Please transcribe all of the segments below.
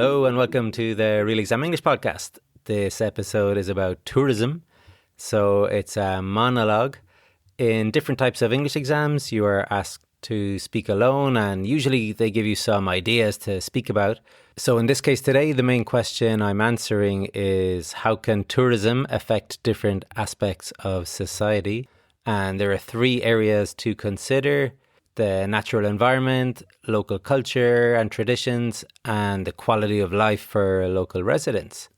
Hello and welcome to the Real Exam English podcast. This episode is about tourism. So it's a monologue. In different types of English exams, you are asked to speak alone, and usually they give you some ideas to speak about. So in this case today, the main question I'm answering is how can tourism affect different aspects of society? And there are three areas to consider: the natural environment, local culture and traditions, and the quality of life for local residents.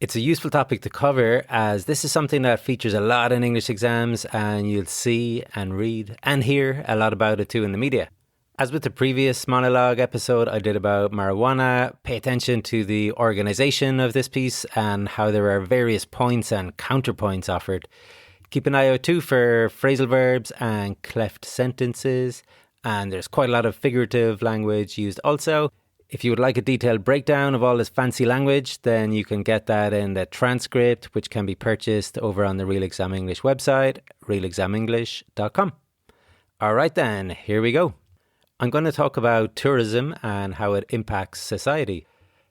It's a useful topic to cover as this is something that features a lot in English exams, and you'll see and read and hear a lot about it too in the media. As with the previous monologue episode I did about marijuana, pay attention to the organisation of this piece and how there are various points and counterpoints offered. Keep an eye out too for phrasal verbs and cleft sentences, and there's quite a lot of figurative language used also. If you would like a detailed breakdown of all this fancy language, then you can get that in the transcript, which can be purchased over on the Real Exam English website, realexamenglish.com. All right then, here we go. I'm going to talk about tourism and how it impacts society.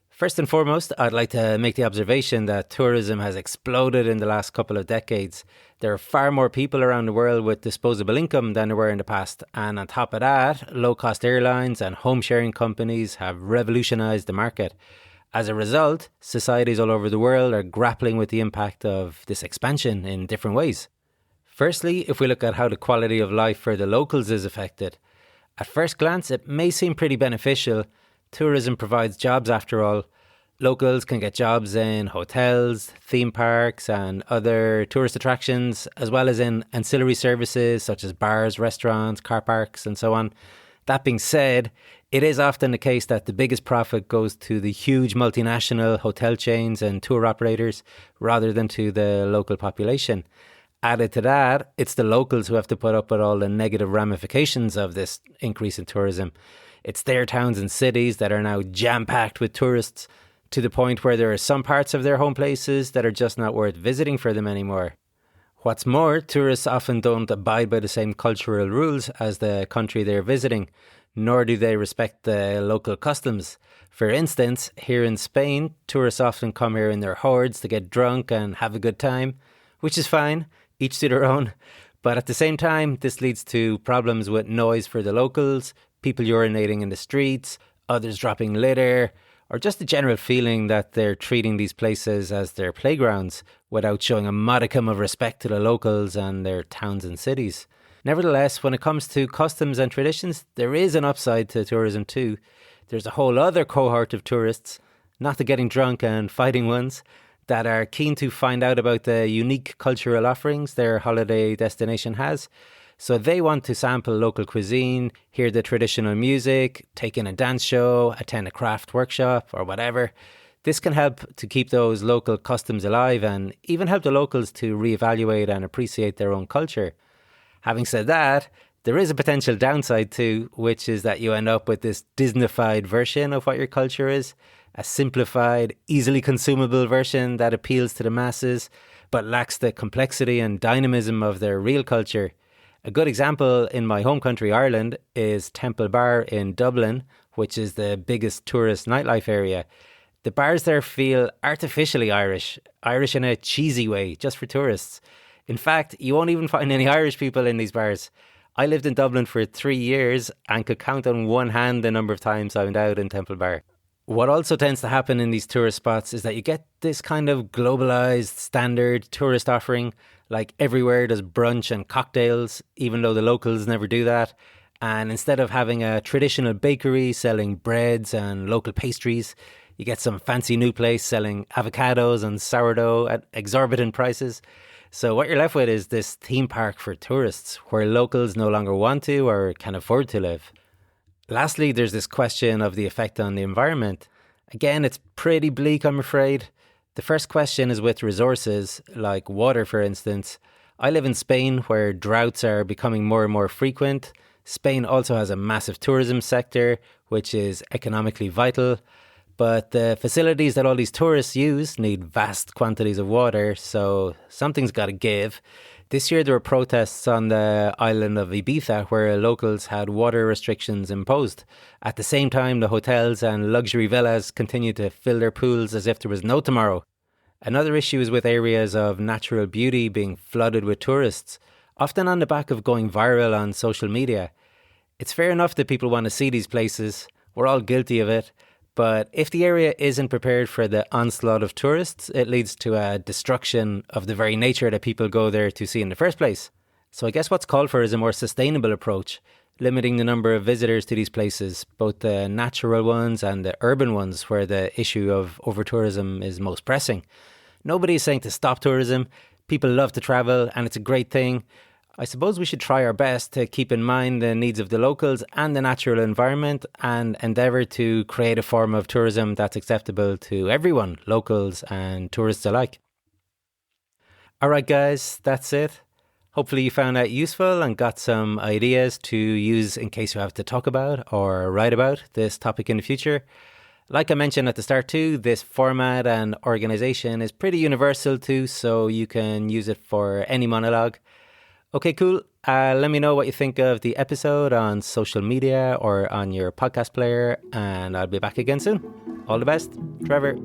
First and foremost, I'd like to make the observation that tourism has exploded in the last couple of decades. There are far more people around the world with disposable income than there were in the past. And on top of that, low-cost airlines and home-sharing companies have revolutionized the market. As a result, societies all over the world are grappling with the impact of this expansion in different ways. Firstly, if we look at how the quality of life for the locals is affected, at first glance, it may seem pretty beneficial. Tourism provides jobs after all. Locals can get jobs in hotels, theme parks and other tourist attractions, as well as in ancillary services such as bars, restaurants, car parks and so on. That being said, it is often the case that the biggest profit goes to the huge multinational hotel chains and tour operators rather than to the local population. Added to that, it's the locals who have to put up with all the negative ramifications of this increase in tourism. It's their towns and cities that are now jam-packed with tourists, to the point where there are some parts of their home places that are just not worth visiting for them anymore. What's more, tourists often don't abide by the same cultural rules as the country they're visiting, nor do they respect the local customs. For instance, here in Spain, tourists often come here in their hordes to get drunk and have a good time, which is fine, each to their own. But at the same time, this leads to problems with noise for the locals, people urinating in the streets, others dropping litter, or just the general feeling that they're treating these places as their playgrounds without showing a modicum of respect to the locals and their towns and cities. Nevertheless, when it comes to customs and traditions, there is an upside to tourism too. There's a whole other cohort of tourists, not the getting drunk and fighting ones, that are keen to find out about the unique cultural offerings their holiday destination has. So they want to sample local cuisine, hear the traditional music, take in a dance show, attend a craft workshop or whatever. This can help to keep those local customs alive and even help the locals to reevaluate and appreciate their own culture. Having said that, there is a potential downside too, which is that you end up with this Disneyfied version of what your culture is, a simplified, easily consumable version that appeals to the masses but lacks the complexity and dynamism of their real culture. A good example in my home country, Ireland, is Temple Bar in Dublin, which is the biggest tourist nightlife area. The bars there feel artificially Irish in a cheesy way, just for tourists. In fact, you won't even find any Irish people in these bars. I lived in Dublin for 3 years and could count on one hand the number of times I went out in Temple Bar. What also tends to happen in these tourist spots is that you get this kind of globalized standard tourist offering, like everywhere there's brunch and cocktails, even though the locals never do that. And instead of having a traditional bakery selling breads and local pastries, you get some fancy new place selling avocados and sourdough at exorbitant prices. So what you're left with is this theme park for tourists where locals no longer want to or can afford to live. Lastly, there's this question of the effect on the environment. Again, it's pretty bleak, I'm afraid. The first question is with resources, like water, for instance. I live in Spain, where droughts are becoming more and more frequent. Spain also has a massive tourism sector, which is economically vital. But the facilities that all these tourists use need vast quantities of water, so something's got to give. This year there were protests on the island of Ibiza where locals had water restrictions imposed. At the same time, the hotels and luxury villas continued to fill their pools as if there was no tomorrow. Another issue is with areas of natural beauty being flooded with tourists, often on the back of going viral on social media. It's fair enough that people want to see these places. We're all guilty of it. But if the area isn't prepared for the onslaught of tourists, it leads to a destruction of the very nature that people go there to see in the first place. So I guess what's called for is a more sustainable approach, limiting the number of visitors to these places, both the natural ones and the urban ones where the issue of over-tourism is most pressing. Nobody is saying to stop tourism. People love to travel and it's a great thing. I suppose we should try our best to keep in mind the needs of the locals and the natural environment and endeavour to create a form of tourism that's acceptable to everyone, locals and tourists alike. Alright guys, that's it. Hopefully you found that useful and got some ideas to use in case you have to talk about or write about this topic in the future. Like I mentioned at the start too, this format and organisation is pretty universal too, so you can use it for any monologue. Okay, cool. Let me know what you think of the episode on social media or on your podcast player, and I'll be back again soon. All the best, Trevor.